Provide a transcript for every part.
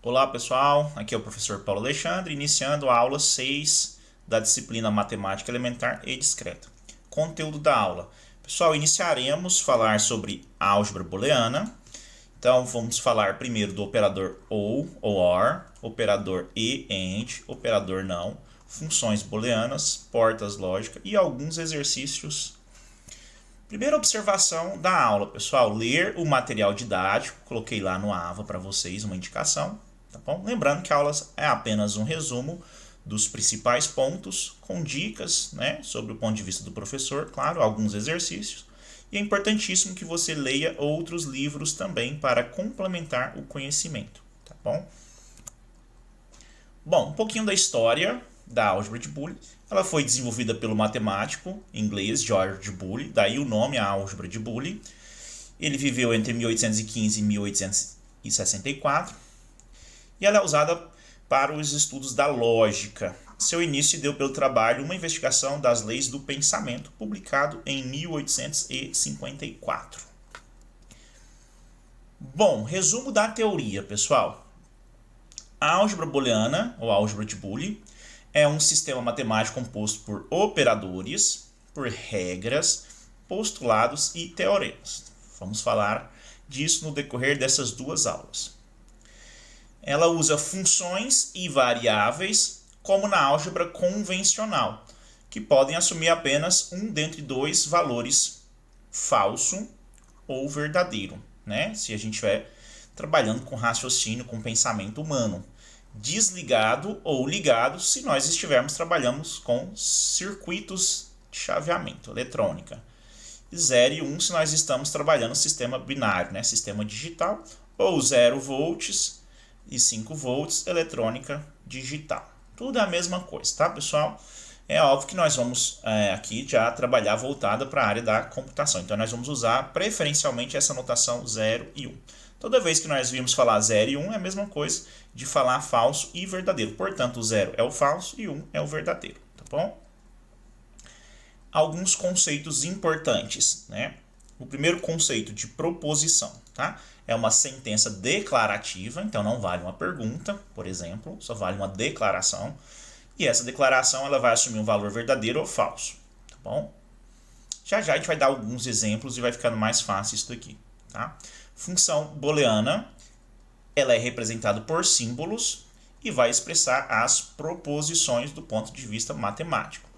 Olá pessoal, aqui é o professor Paulo Alexandre, iniciando a aula 6 da disciplina Matemática Elementar e Discreta. Conteúdo da aula. Pessoal, iniciaremos falar sobre álgebra booleana. Então vamos falar primeiro do operador OR, operador AND, operador não, funções booleanas, portas lógicas e alguns exercícios. Primeira observação da aula, pessoal, ler o material didático, coloquei lá no AVA para vocês uma indicação, tá bom? Lembrando que a aula é apenas um resumo dos principais pontos, com dicas, né, sobre o ponto de vista do professor, claro, alguns exercícios. E é importantíssimo que você leia outros livros também para complementar o conhecimento, tá bom? Bom, um pouquinho da história da álgebra de Boole. Ela foi desenvolvida pelo matemático inglês George Boole, daí o nome a álgebra de Boole. Ele viveu entre 1815 e 1864 e ela é usada para os estudos da lógica. Seu início deu pelo trabalho Uma Investigação das Leis do Pensamento, publicado em 1854. Bom, resumo da teoria, pessoal. A álgebra booleana, ou álgebra de Boole, é um sistema matemático composto por operadores, por regras, postulados e teoremas. Vamos falar disso no decorrer dessas duas aulas. Ela usa funções e variáveis, como na álgebra convencional, que podem assumir apenas um dentre dois valores, falso ou verdadeiro, né? Se a gente estiver trabalhando com raciocínio, com pensamento humano. Desligado ou ligado se nós estivermos trabalhando com circuitos de chaveamento, eletrônica. 0 e 1 se nós estamos trabalhando no sistema binário, né? Sistema digital, ou 0 volts e 5 volts, eletrônica digital. Tudo é a mesma coisa, tá, pessoal? É óbvio que nós vamos aqui já trabalhar voltada para a área da computação. Então, nós vamos usar preferencialmente essa notação 0 e 1. Toda vez que nós vimos falar 0 e 1 é a mesma coisa de falar falso e verdadeiro. Portanto, o 0 é o falso e 1 é o verdadeiro, tá bom? Alguns conceitos importantes, né? O primeiro conceito de proposição, tá? É uma sentença declarativa, então não vale uma pergunta, por exemplo, só vale uma declaração. E essa declaração ela vai assumir um valor verdadeiro ou falso, tá bom? Já já a gente vai dar alguns exemplos e vai ficando mais fácil isso daqui, tá? Função booleana, ela é representada por símbolos e vai expressar as proposições do ponto de vista matemático.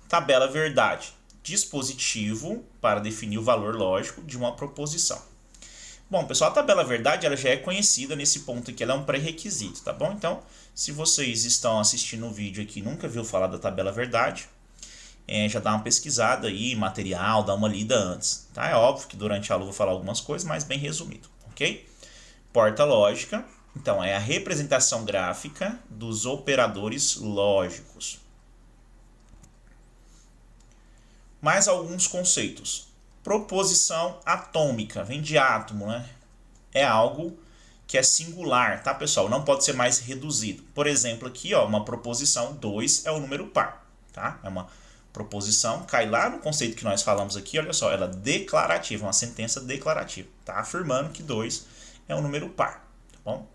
Tabela verdade, dispositivo para definir o valor lógico de uma proposição. Bom, pessoal, a tabela verdade ela já é conhecida nesse ponto aqui, ela é um pré-requisito, tá bom? Então, se vocês estão assistindo o vídeo aqui e nunca viu falar da tabela verdade, já dá uma pesquisada aí, material, dá uma lida antes, tá? É óbvio que durante a aula eu vou falar algumas coisas, mas bem resumido, ok? Porta lógica, então é a representação gráfica dos operadores lógicos. Mais alguns conceitos. Proposição atômica, vem de átomo, né? É algo que é singular, tá, pessoal? Não pode ser mais reduzido. Por exemplo, aqui, ó, uma proposição 2 é o número par, tá? É uma proposição, cai lá no conceito que nós falamos aqui, olha só, ela é declarativa, uma sentença declarativa, tá? Afirmando que 2 é um número par, tá bom?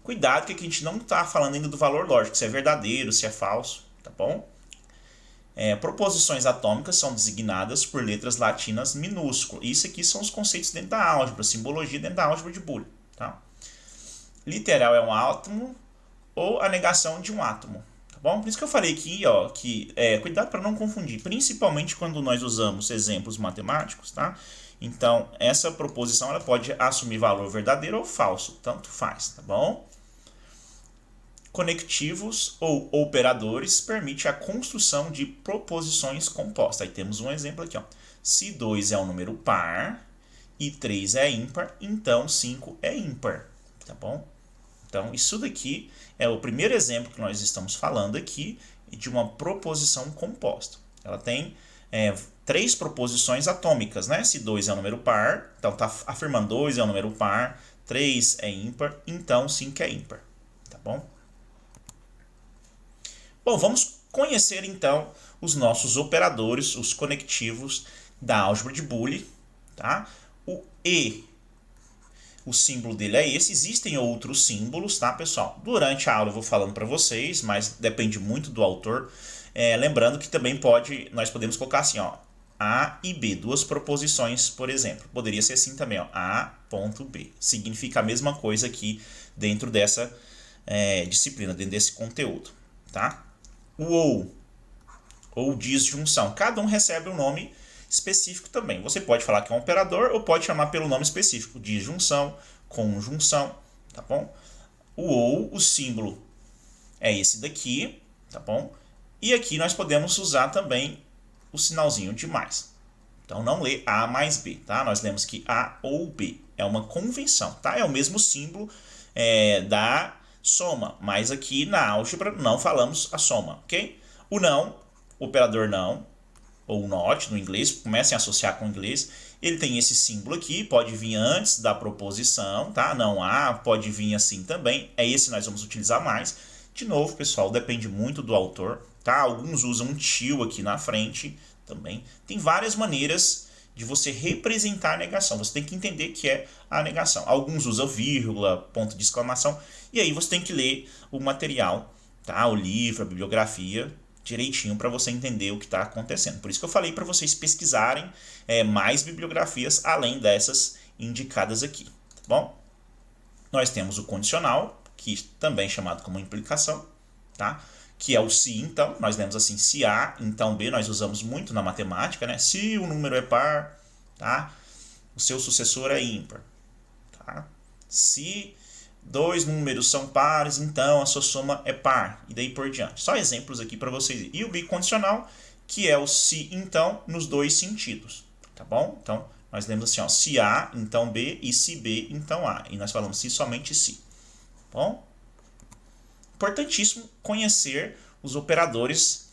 Cuidado que aqui a gente não está falando ainda do valor lógico, se é verdadeiro, se é falso, tá bom? Proposições atômicas são designadas por letras latinas minúsculas. Isso aqui são os conceitos dentro da álgebra, simbologia dentro da álgebra de Boole. Tá? Literal é um átomo ou a negação de um átomo. Tá bom? Por isso que eu falei aqui, ó, que cuidado para não confundir, principalmente quando nós usamos exemplos matemáticos. Tá? Então, essa proposição ela pode assumir valor verdadeiro ou falso, tanto faz. Tá bom? Conectivos ou operadores permite a construção de proposições compostas. Aí temos um exemplo aqui. Ó. Se 2 é um número par e 3 é ímpar, então 5 é ímpar. Tá bom? Então, isso daqui é o primeiro exemplo que nós estamos falando aqui de uma proposição composta. Ela tem 3 proposições atômicas, né? Se 2 é um número par, então está afirmando 2 é um número par, 3 é ímpar, então 5 é ímpar. Tá bom? Bom, vamos conhecer então os nossos operadores, os conectivos da álgebra de Boole. Tá? O E O símbolo dele é esse. Existem outros símbolos, tá, pessoal? Durante a aula eu vou falando para vocês, mas depende muito do autor. Lembrando que também nós podemos colocar assim, ó, A e B, duas proposições, por exemplo. Poderia ser assim também, ó, A ponto B. Significa a mesma coisa aqui dentro dessa disciplina, dentro desse conteúdo, tá? O ou disjunção. Cada um recebe um nome específico também. Você pode falar que é um operador ou pode chamar pelo nome específico, disjunção, conjunção, tá bom? O símbolo é esse daqui, tá bom? E aqui nós podemos usar também o sinalzinho de mais. Então não lê A mais B, tá? Nós lemos que A ou B é uma convenção, tá? É o mesmo símbolo da soma, mas aqui na álgebra não falamos a soma, ok? O não, operador não, ou not no inglês, comecem a associar com o inglês, ele tem esse símbolo aqui, pode vir antes da proposição, tá? Não há, pode vir assim também, é esse que nós vamos utilizar mais. De novo, pessoal, depende muito do autor, tá? Alguns usam um til aqui na frente também. Tem várias maneiras de você representar a negação, você tem que entender que é a negação. Alguns usam vírgula, ponto de exclamação, e aí você tem que ler o material, tá? O livro, a bibliografia, direitinho para você entender o que está acontecendo. Por isso que eu falei para vocês pesquisarem mais bibliografias além dessas indicadas aqui, tá bom? Nós temos o condicional, que também é chamado como implicação, tá? Que é o se então, nós lemos assim, se A, então B, nós usamos muito na matemática, né? Se o número é par, tá? O seu sucessor é ímpar, tá? Se dois números são pares, então a sua soma é par, e daí por diante. Só exemplos aqui para vocês. E o bicondicional, que é o se então nos dois sentidos, tá bom? Então, nós lemos assim, ó, se A, então B, e se B, então A. E nós falamos se somente se, tá bom? Importantíssimo conhecer os operadores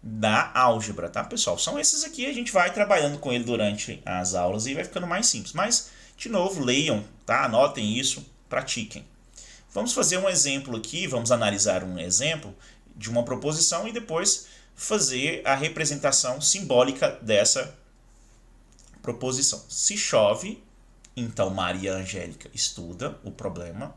da álgebra, tá, pessoal? São esses aqui, a gente vai trabalhando com ele durante as aulas e vai ficando mais simples. Mas, de novo, leiam, tá? Anotem isso, pratiquem. Vamos fazer um exemplo aqui, vamos analisar um exemplo de uma proposição e depois fazer a representação simbólica dessa proposição. Se chove, então Maria Angélica estuda o problema.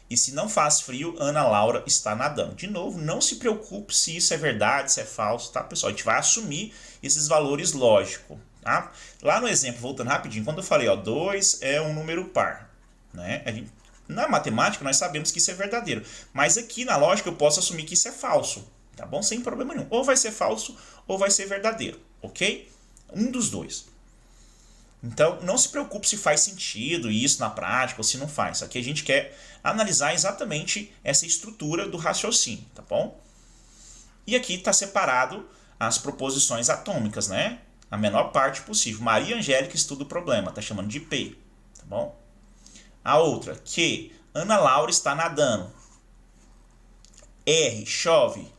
E se não faz frio, Ana Laura está nadando. De novo, não se preocupe se isso é verdade, se é falso, tá, pessoal? A gente vai assumir esses valores lógicos, tá? Lá no exemplo, voltando rapidinho, quando eu falei, ó, 2 é um número par, né? Na matemática, nós sabemos que isso é verdadeiro. Mas aqui na lógica, eu posso assumir que isso é falso, tá bom? Sem problema nenhum. Ou vai ser falso, ou vai ser verdadeiro, ok? Um dos dois. Então, não se preocupe se faz sentido isso na prática ou se não faz. Aqui a gente quer analisar exatamente essa estrutura do raciocínio, tá bom? E aqui está separado as proposições atômicas, né? A menor parte possível. Maria Angélica estuda o problema, está chamando de P, tá bom? A outra, que Ana Laura está nadando. R, chove.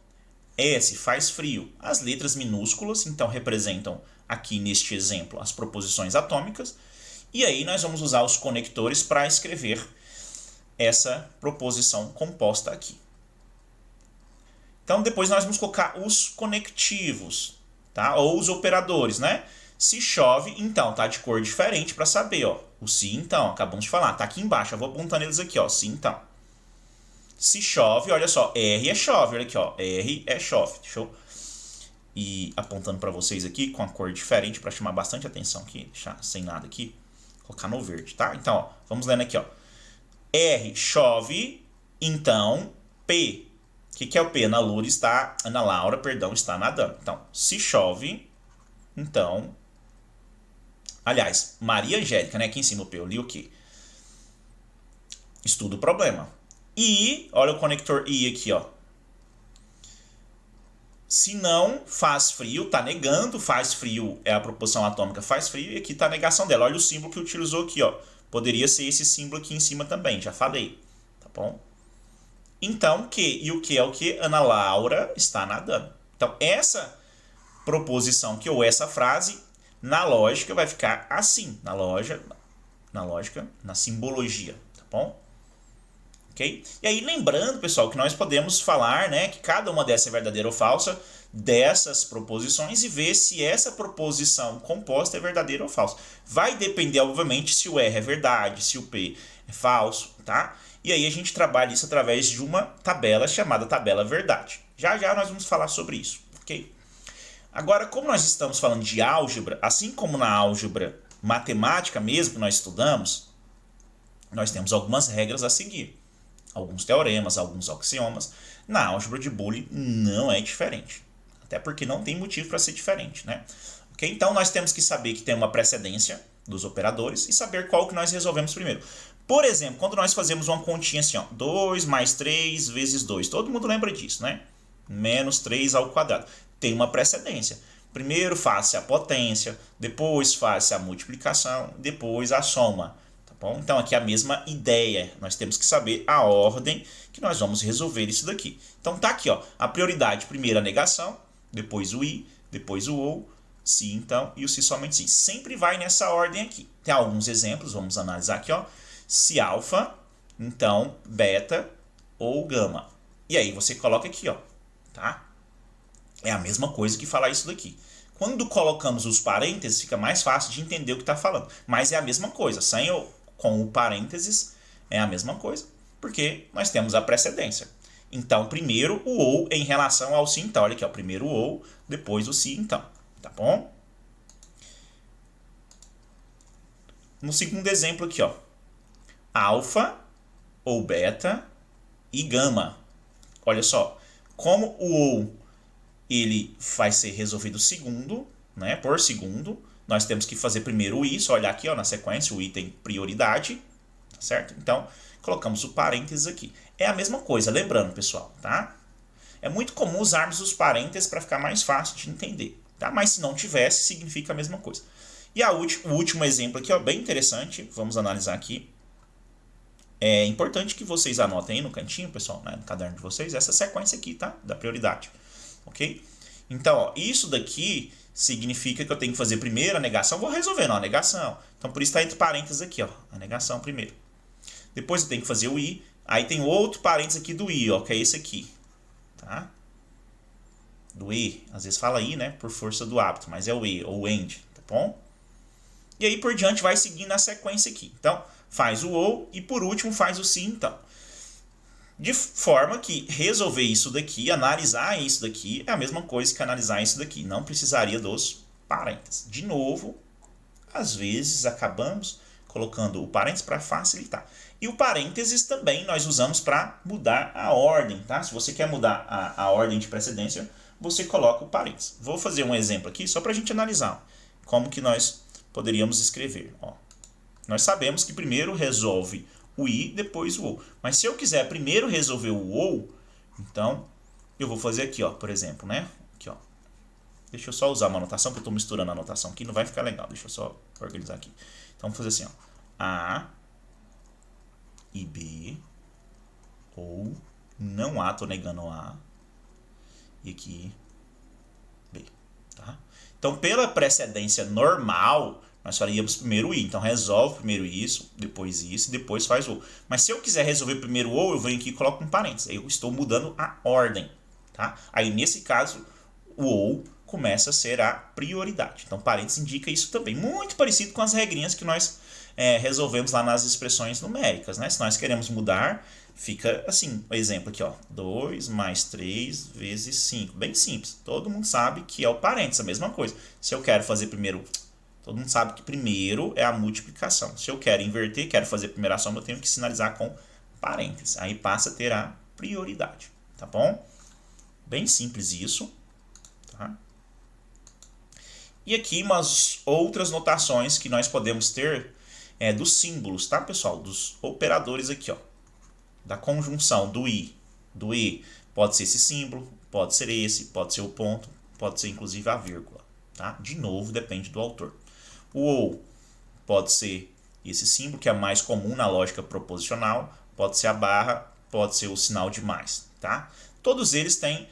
S, faz frio. As letras minúsculas, então, representam aqui neste exemplo as proposições atômicas. E aí nós vamos usar os conectores para escrever essa proposição composta aqui. Então, depois nós vamos colocar os conectivos, tá? Ou os operadores, né? Se chove, então, tá de cor diferente para saber, ó. O se, então, acabamos de falar, tá aqui embaixo. Eu vou apontando eles aqui, ó. Se, então. Se chove, olha só, R é chove, olha aqui, ó. R é chove. Deixa eu ir apontando para vocês aqui com a cor diferente para chamar bastante atenção aqui. Deixar sem nada aqui. Colocar no verde, tá? Então, ó, vamos lendo aqui, ó. R, chove, então, P. O que é o P? Ana Laura, está nadando. Então, se chove, então... Aliás, Maria Angélica, né? Aqui em cima o P, eu li o quê? Estuda o problema. E, olha o conector I aqui, ó. Se não faz frio, tá negando, faz frio é a proposição atômica, faz frio, e aqui tá a negação dela. Olha o símbolo que utilizou aqui, ó. Poderia ser esse símbolo aqui em cima também, já falei, tá bom? Então, e o que é o que? Ana Laura está nadando. Então, essa proposição que ou essa frase, na lógica, vai ficar assim, na lógica, na simbologia, tá bom? Ok? E aí, lembrando, pessoal, que nós podemos falar, né, que cada uma dessa é verdadeira ou falsa, dessas proposições e ver se essa proposição composta é verdadeira ou falsa. Vai depender, obviamente, se o R é verdade, se o P é falso, tá? E aí a gente trabalha isso através de uma tabela chamada tabela verdade. Já já nós vamos falar sobre isso, ok? Agora, como nós estamos falando de álgebra, assim como na álgebra matemática mesmo que nós estudamos, nós temos algumas regras a seguir. Alguns teoremas, alguns axiomas. Na álgebra de Boole não é diferente. Até porque não tem motivo para ser diferente, né? Okay? Então nós temos que saber que tem uma precedência dos operadores e saber qual que nós resolvemos primeiro. Por exemplo, quando nós fazemos uma continha assim, ó, 2 mais 3 vezes 2. Todo mundo lembra disso, né? Menos 3 ao quadrado. Tem uma precedência. Primeiro faz-se a potência, depois faz-se a multiplicação, depois a soma. Tá bom? Então aqui é a mesma ideia. Nós temos que saber a ordem que nós vamos resolver isso daqui. Então tá aqui, ó, a prioridade. Primeiro a negação, depois o i, depois o ou, se então e o se somente sim. Sempre vai nessa ordem aqui. Tem alguns exemplos, vamos analisar aqui, ó. Se alfa, então beta ou gama. E aí você coloca aqui, ó, tá? É a mesma coisa que falar isso daqui. Quando colocamos os parênteses, fica mais fácil de entender o que está falando. Mas é a mesma coisa. Sem ou com o parênteses é a mesma coisa, porque nós temos a precedência. Então, primeiro o ou em relação ao se então. Olha aqui, ó, primeiro o ou, depois o se então. Tá bom? No segundo exemplo aqui, ó, alfa ou beta e gama. Olha só, como o ou ele vai ser resolvido segundo, né, por segundo, nós temos que fazer primeiro o i, só olhar aqui, ó, na sequência, o i tem prioridade, certo? Então, colocamos o parênteses aqui. É a mesma coisa, lembrando, pessoal, tá? É muito comum usarmos os parênteses para ficar mais fácil de entender, tá? Mas se não tivesse, significa a mesma coisa. E o último exemplo aqui, ó, bem interessante, vamos analisar aqui. É importante que vocês anotem aí no cantinho, pessoal, né, no caderno de vocês, essa sequência aqui, tá? Da prioridade. Ok? Então, ó, isso daqui significa que eu tenho que fazer primeiro a negação. Vou resolver, não, a negação. Então, por isso está entre parênteses aqui, ó, a negação primeiro. Depois eu tenho que fazer o i. Aí tem outro parênteses aqui do i, ó, que é esse aqui. Tá? Do i. Às vezes fala i, né, por força do hábito, mas é o i, ou end, tá bom? E aí por diante vai seguindo a sequência aqui. Então, faz o ou e por último faz o se então. De forma que resolver isso daqui, analisar isso daqui, é a mesma coisa que analisar isso daqui. Não precisaria dos parênteses. De novo, às vezes acabamos colocando o parênteses para facilitar. E o parênteses também nós usamos para mudar a ordem, tá? Se você quer mudar a ordem de precedência, você coloca o parênteses. Vou fazer um exemplo aqui só para a gente analisar como que nós poderíamos escrever. Ó, nós sabemos que primeiro resolve o i, depois o ou. Mas se eu quiser primeiro resolver o ou, então eu vou fazer aqui, ó, por exemplo, né? Aqui, ó. Deixa eu só usar uma anotação, porque eu estou misturando a anotação aqui, não vai ficar legal. Deixa eu só organizar aqui. Então, vou fazer assim, ó. A e B, ou não A, estou negando A, e aqui B, tá? Então, pela precedência normal, nós faríamos primeiro o i. Então, resolve primeiro isso, e depois faz o ou. Mas se eu quiser resolver primeiro o ou, eu venho aqui e coloco um parênteses. Aí eu estou mudando a ordem, tá? Aí, nesse caso, o ou começa a ser a prioridade. Então, parênteses indica isso também. Muito parecido com as regrinhas que nós resolvemos lá nas expressões numéricas, né? Se nós queremos mudar, fica assim, o exemplo aqui, ó, 2 mais 3 vezes 5. Bem simples. Todo mundo sabe que é o parênteses, a mesma coisa. Se eu quero fazer primeiro... Todo mundo sabe que primeiro é a multiplicação. Se eu quero inverter, quero fazer a primeira soma, eu tenho que sinalizar com parênteses. Aí passa a ter a prioridade, tá bom? Bem simples isso, tá? E aqui umas outras notações que nós podemos ter dos símbolos, tá, pessoal? Dos operadores aqui, ó. Da conjunção do i. Do i pode ser esse símbolo, pode ser esse, pode ser o ponto, pode ser inclusive a vírgula, tá? De novo, depende do autor. O ou pode ser esse símbolo, que é mais comum na lógica proposicional, pode ser a barra, pode ser o sinal de mais, tá? Todos eles têm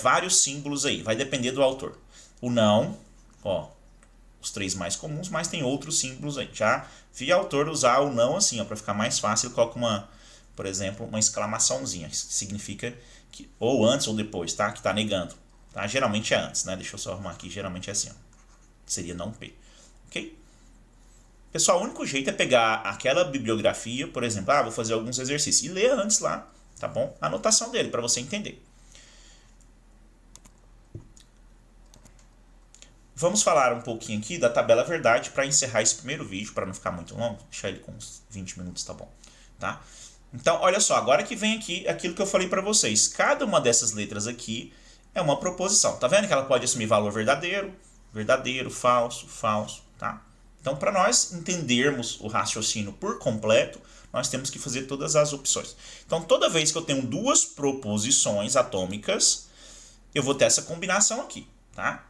vários símbolos aí, vai depender do autor. O não, ó, os três mais comuns, mas tem outros símbolos aí. Já vi autor usar o não assim, ó, para ficar mais fácil, ele coloca uma, por exemplo, uma exclamaçãozinha, que significa que ou antes ou depois, tá? Que tá negando, tá? Geralmente é antes, né? Deixa eu só arrumar aqui, geralmente é assim, ó. Seria não P. Ok? Pessoal, o único jeito é pegar aquela bibliografia, por exemplo, vou fazer alguns exercícios, e ler antes lá, tá bom? A anotação dele, para você entender. Vamos falar um pouquinho aqui da tabela verdade para encerrar esse primeiro vídeo, para não ficar muito longo. Deixar ele com uns 20 minutos, tá bom? Tá? Então, olha só, agora que vem aqui aquilo que eu falei para vocês. Cada uma dessas letras aqui é uma proposição. Tá vendo que ela pode assumir valor verdadeiro, verdadeiro, falso, falso, tá? Então, para nós entendermos o raciocínio por completo, nós temos que fazer todas as opções. Então, toda vez que eu tenho duas proposições atômicas, eu vou ter essa combinação aqui, tá?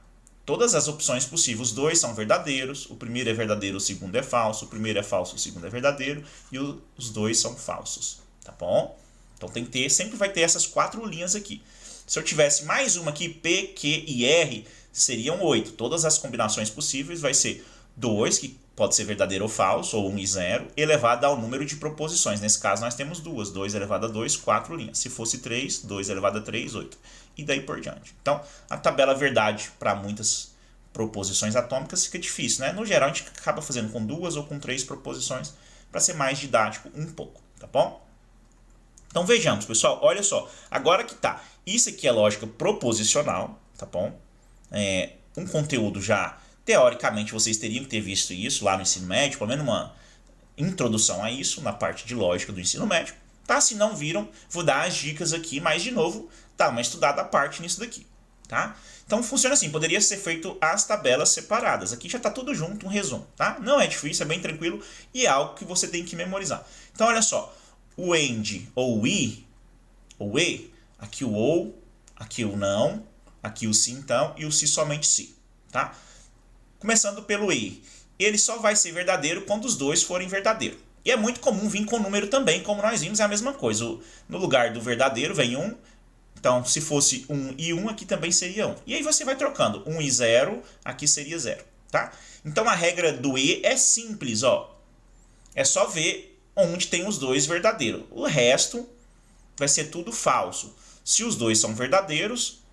Todas as opções possíveis, os dois são verdadeiros, o primeiro é verdadeiro, o segundo é falso, o primeiro é falso, o segundo é verdadeiro, e os dois são falsos, tá bom? Então tem que ter, sempre vai ter essas 4 linhas aqui. Se eu tivesse mais uma aqui, P, Q e R, seriam 8. Todas as combinações possíveis vai ser 2, que pode ser verdadeiro ou falso, ou 1 e 0, elevado ao número de proposições. Nesse caso nós temos 2, 2 elevado a 2, 4 linhas. Se fosse 3, 2 elevado a 3, 8. E daí por diante. Então, a tabela verdade para muitas proposições atômicas fica difícil, né? No geral, a gente acaba fazendo com 2 ou com 3 proposições para ser mais didático um pouco, tá bom? Então, vejamos, pessoal, olha só. Agora que tá, isso aqui é lógica proposicional, tá bom? Um conteúdo já, teoricamente, vocês teriam que ter visto isso lá no ensino médio, pelo menos uma introdução a isso, na parte de lógica do ensino médio. Tá? Se não viram, vou dar as dicas aqui, mas de novo, tá uma estudada à parte nisso daqui, tá? Então funciona assim, poderia ser feito as tabelas separadas. Aqui já está tudo junto, um resumo, tá? Não é difícil, é bem tranquilo e é algo que você tem que memorizar. Então olha só, o AND ou o I, ou E, aqui o OU, aqui o não, aqui o sim então e o se somente se, tá? Começando pelo I, ele só vai ser verdadeiro quando os dois forem verdadeiros. E é muito comum vir com número também, como nós vimos, é a mesma coisa. No lugar do verdadeiro vem 1, então se fosse 1 e 1, aqui também seria 1. E aí você vai trocando, 1 e 0, aqui seria 0, tá? Então a regra do E é simples, ó. É só ver onde tem os dois verdadeiros. O resto vai ser tudo falso. Se os dois são verdadeiros,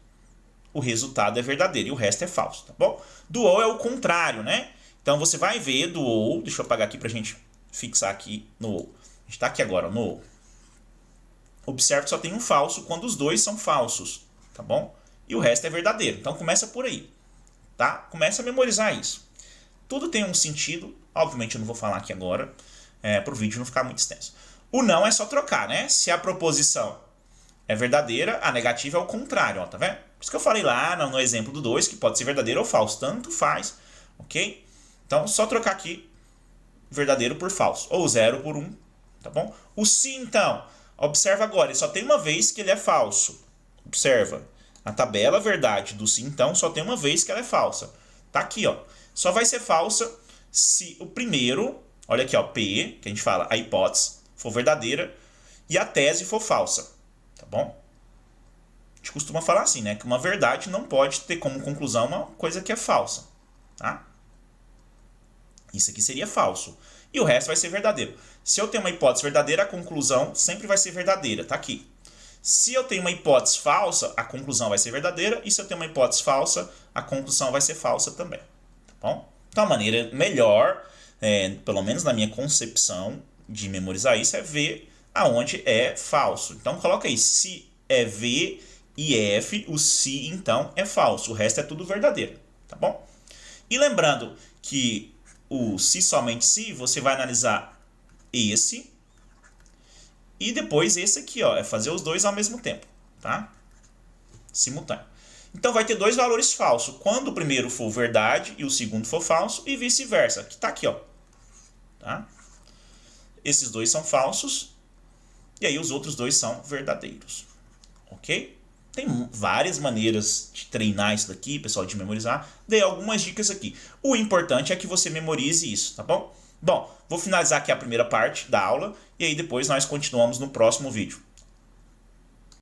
o resultado é verdadeiro e o resto é falso, tá bom? Do OU é o contrário, né? Então você vai ver do OU, deixa eu apagar aqui pra gente fixar aqui no OU. A gente está aqui agora no OU. Observe que só tem um falso quando os dois são falsos, tá bom? E o resto é verdadeiro. Então começa por aí, tá? Começa a memorizar isso. Tudo tem um sentido, obviamente eu não vou falar aqui agora, para o vídeo não ficar muito extenso. O não é só trocar, né? Se a proposição é verdadeira, a negativa é o contrário, ó, tá vendo? Por isso que eu falei lá no exemplo do 2, que pode ser verdadeiro ou falso, tanto faz, ok? Então só trocar aqui verdadeiro por falso, ou 0 por 1, tá bom? O sim, então, observa agora, ele só tem uma vez que ele é falso. Observa, a tabela verdade do sim, então, só tem uma vez que ela é falsa. Tá aqui, ó. Só vai ser falsa se o primeiro, olha aqui, ó, P, que a gente fala, a hipótese, for verdadeira, e a tese for falsa, tá bom? A gente costuma falar assim, né, que uma verdade não pode ter como conclusão uma coisa que é falsa, tá? Isso aqui seria falso. E o resto vai ser verdadeiro. Se eu tenho uma hipótese verdadeira, a conclusão sempre vai ser verdadeira. Tá aqui. Se eu tenho uma hipótese falsa, a conclusão vai ser verdadeira. E se eu tenho uma hipótese falsa, a conclusão vai ser falsa também. Tá bom? Então a maneira melhor, pelo menos na minha concepção de memorizar isso, é ver aonde é falso. Então coloca aí. Se é V e F, o se então é falso. O resto é tudo verdadeiro. Tá bom? E lembrando que o se somente se, você vai analisar esse e depois esse aqui, ó, é fazer os dois ao mesmo tempo, tá? Simultâneo. Então vai ter dois valores falsos, quando o primeiro for verdade e o segundo for falso e vice-versa, que tá aqui, ó. Tá? Esses dois são falsos e aí os outros dois são verdadeiros, ok? Tem várias maneiras de treinar isso daqui, pessoal, de memorizar. Dei algumas dicas aqui. O importante é que você memorize isso, tá bom? Bom, vou finalizar aqui a primeira parte da aula e aí depois nós continuamos no próximo vídeo.